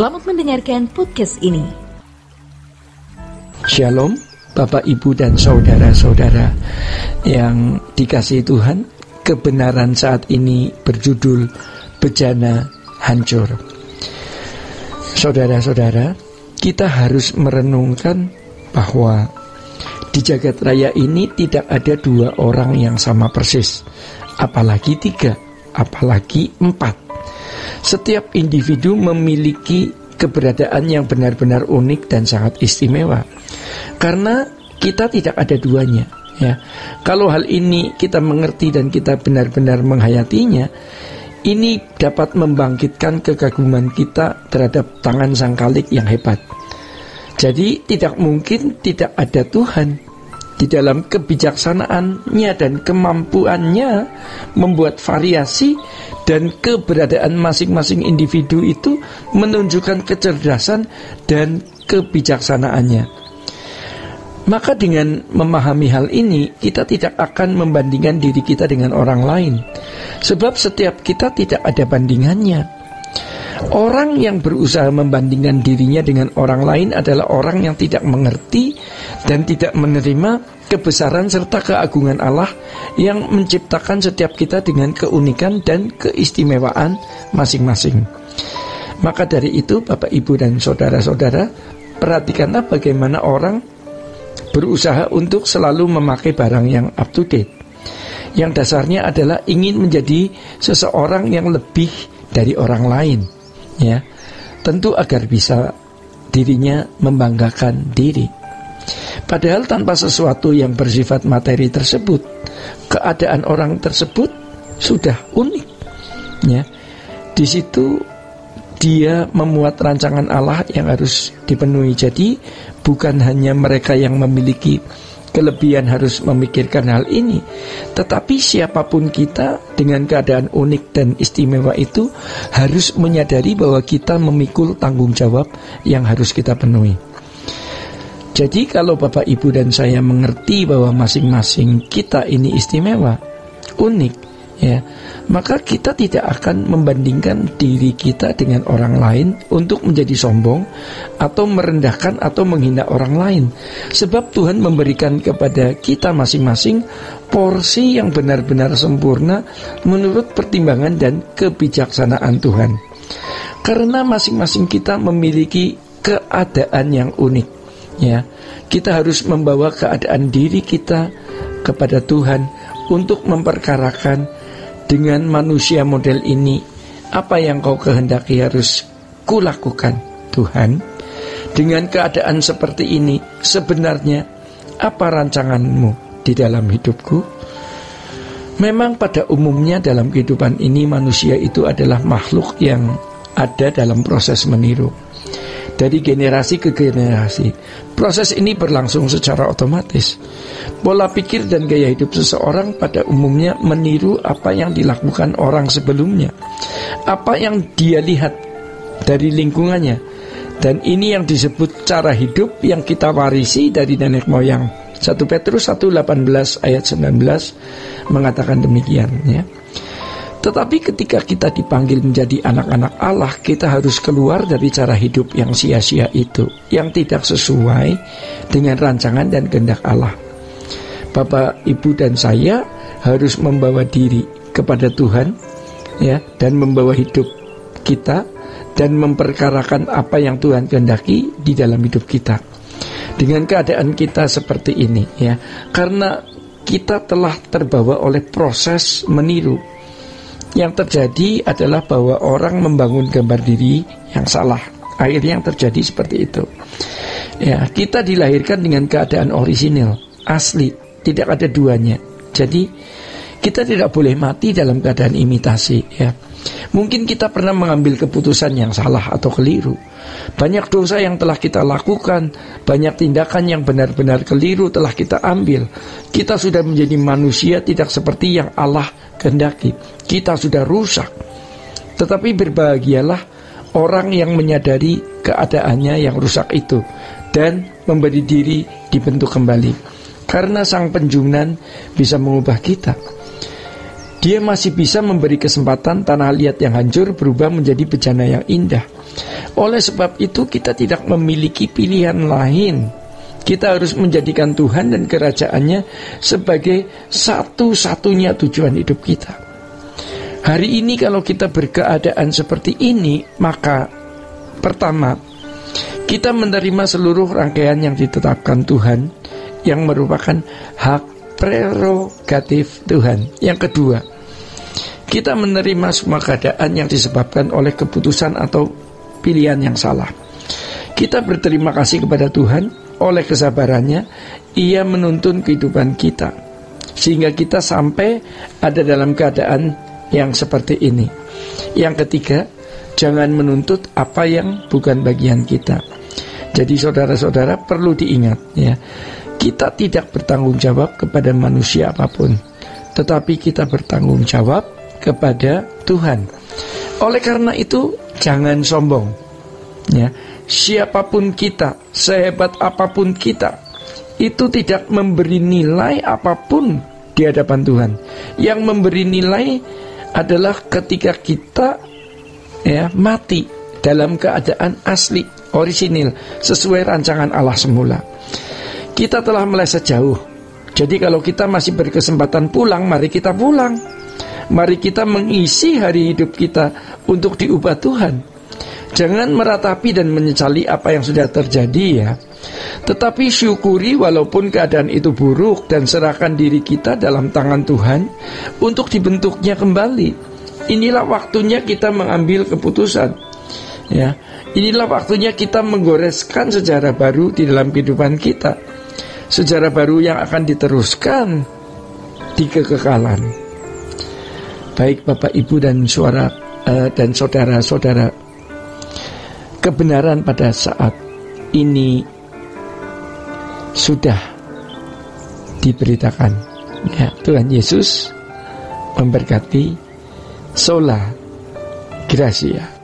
Selamat mendengarkan podcast ini. Shalom, Bapak, Ibu, dan saudara-saudara yang dikasihi Tuhan. Kebenaran saat ini berjudul Bejana Hancur. Saudara-saudara, kita harus merenungkan bahwa di jagat raya ini tidak ada dua orang yang sama persis, apalagi tiga, apalagi empat. Setiap individu memiliki keberadaan yang benar-benar unik dan sangat istimewa, karena kita tidak ada duanya, ya. Kalau hal ini kita mengerti dan kita benar-benar menghayatinya, ini dapat membangkitkan kekaguman kita terhadap tangan Sang Khalik yang hebat. Jadi tidak mungkin tidak ada Tuhan. Di dalam kebijaksanaannya dan kemampuannya membuat variasi, dan keberadaan masing-masing individu itu menunjukkan kecerdasan dan kebijaksanaannya. Maka dengan memahami hal ini, kita tidak akan membandingkan diri kita dengan orang lain, sebab setiap kita tidak ada bandingannya. Orang yang berusaha membandingkan dirinya dengan orang lain adalah orang yang tidak mengerti dan tidak menerima kebesaran serta keagungan Allah yang menciptakan setiap kita dengan keunikan dan keistimewaan masing-masing. Maka dari itu, Bapak, Ibu, dan saudara-saudara, perhatikanlah bagaimana orang berusaha untuk selalu memakai barang yang up to date, yang dasarnya adalah ingin menjadi seseorang yang lebih dari orang lain, ya, tentu agar bisa dirinya membanggakan diri. Padahal tanpa sesuatu yang bersifat materi tersebut, keadaan orang tersebut sudah unik, ya. Di situ dia memuat rancangan Allah yang harus dipenuhi. Jadi bukan hanya mereka yang memiliki kelebihan harus memikirkan hal ini, tetapi siapapun kita dengan keadaan unik dan istimewa itu harus menyadari bahwa kita memikul tanggung jawab yang harus kita penuhi. Jadi kalau Bapak, Ibu, dan saya mengerti bahwa masing-masing kita ini istimewa, unik, ya, maka kita tidak akan membandingkan diri kita dengan orang lain untuk menjadi sombong atau merendahkan atau menghina orang lain. Sebab Tuhan memberikan kepada kita masing-masing porsi yang benar-benar sempurna menurut pertimbangan dan kebijaksanaan Tuhan. Karena masing-masing kita memiliki keadaan yang unik, ya, kita harus membawa keadaan diri kita kepada Tuhan untuk memperkarakan dengan manusia model ini. Apa yang kau kehendaki harus kulakukan, Tuhan? Dengan keadaan seperti ini, sebenarnya apa rancanganmu di dalam hidupku? Memang pada umumnya dalam kehidupan ini manusia itu adalah makhluk yang ada dalam proses meniru dari generasi ke generasi. Proses ini berlangsung secara otomatis. Pola pikir dan gaya hidup seseorang pada umumnya meniru apa yang dilakukan orang sebelumnya, apa yang dia lihat dari lingkungannya. Dan ini yang disebut cara hidup yang kita warisi dari nenek moyang. 1 Petrus 1:18 ayat 19 mengatakan demikian, ya. Tetapi ketika kita dipanggil menjadi anak-anak Allah, kita harus keluar dari cara hidup yang sia-sia itu, yang tidak sesuai dengan rancangan dan kehendak Allah. Bapak, Ibu, dan saya harus membawa diri kepada Tuhan, ya, dan membawa hidup kita dan memperkarakan apa yang Tuhan kehendaki di dalam hidup kita. Dengan keadaan kita seperti ini, ya, karena kita telah terbawa oleh proses meniru. Yang terjadi adalah bahwa orang membangun gambar diri yang salah. Akhirnya yang terjadi seperti itu, ya. Kita dilahirkan dengan keadaan orisinil, asli, tidak ada duanya. Jadi kita tidak boleh mati dalam keadaan imitasi, ya. Mungkin kita pernah mengambil keputusan yang salah atau keliru. Banyak dosa yang telah kita lakukan, banyak tindakan yang benar-benar keliru telah kita ambil. Kita sudah menjadi manusia tidak seperti yang Allah kehendaki. Kita sudah rusak. Tetapi berbahagialah orang yang menyadari keadaannya yang rusak itu dan memberi diri dibentuk kembali. Karena Sang Penjunan bisa mengubah kita. Dia masih bisa memberi kesempatan tanah liat yang hancur berubah menjadi bejana yang indah. Oleh sebab itu kita tidak memiliki pilihan lain. Kita harus menjadikan Tuhan dan kerajaannya sebagai satu-satunya tujuan hidup kita. Hari ini kalau kita berkeadaan seperti ini, maka pertama, kita menerima seluruh rangkaian yang ditetapkan Tuhan, yang merupakan hak prerogatif Tuhan. Yang kedua, kita menerima semua keadaan yang disebabkan oleh keputusan atau pilihan yang salah. Kita berterima kasih kepada Tuhan, oleh kesabarannya Ia menuntun kehidupan kita, sehingga kita sampai ada dalam keadaan yang seperti ini. Yang ketiga, jangan menuntut apa yang bukan bagian kita. Jadi saudara-saudara perlu diingat ya, kita tidak bertanggung jawab kepada manusia apapun, tetapi kita bertanggung jawab kepada Tuhan. Oleh karena itu jangan sombong ya. Siapapun kita, sehebat apapun kita, itu tidak memberi nilai apapun di hadapan Tuhan. Yang memberi nilai adalah ketika kita ya mati dalam keadaan asli, orisinil, sesuai rancangan Allah semula. Kita telah meleset jauh. Jadi kalau kita masih berkesempatan pulang, mari kita pulang. Mari kita mengisi hari hidup kita untuk diubah Tuhan. Jangan meratapi dan menyesali apa yang sudah terjadi ya, tetapi syukuri walaupun keadaan itu buruk, dan serahkan diri kita dalam tangan Tuhan untuk dibentuknya kembali. Inilah waktunya kita mengambil keputusan ya. Inilah waktunya kita menggoreskan sejarah baru di dalam kehidupan kita, sejarah baru yang akan diteruskan di kekekalan. Baik Bapak Ibu dan dan saudara-saudara, kebenaran pada saat ini sudah diberitakan ya. Tuhan Yesus memberkati. Sola Gracia.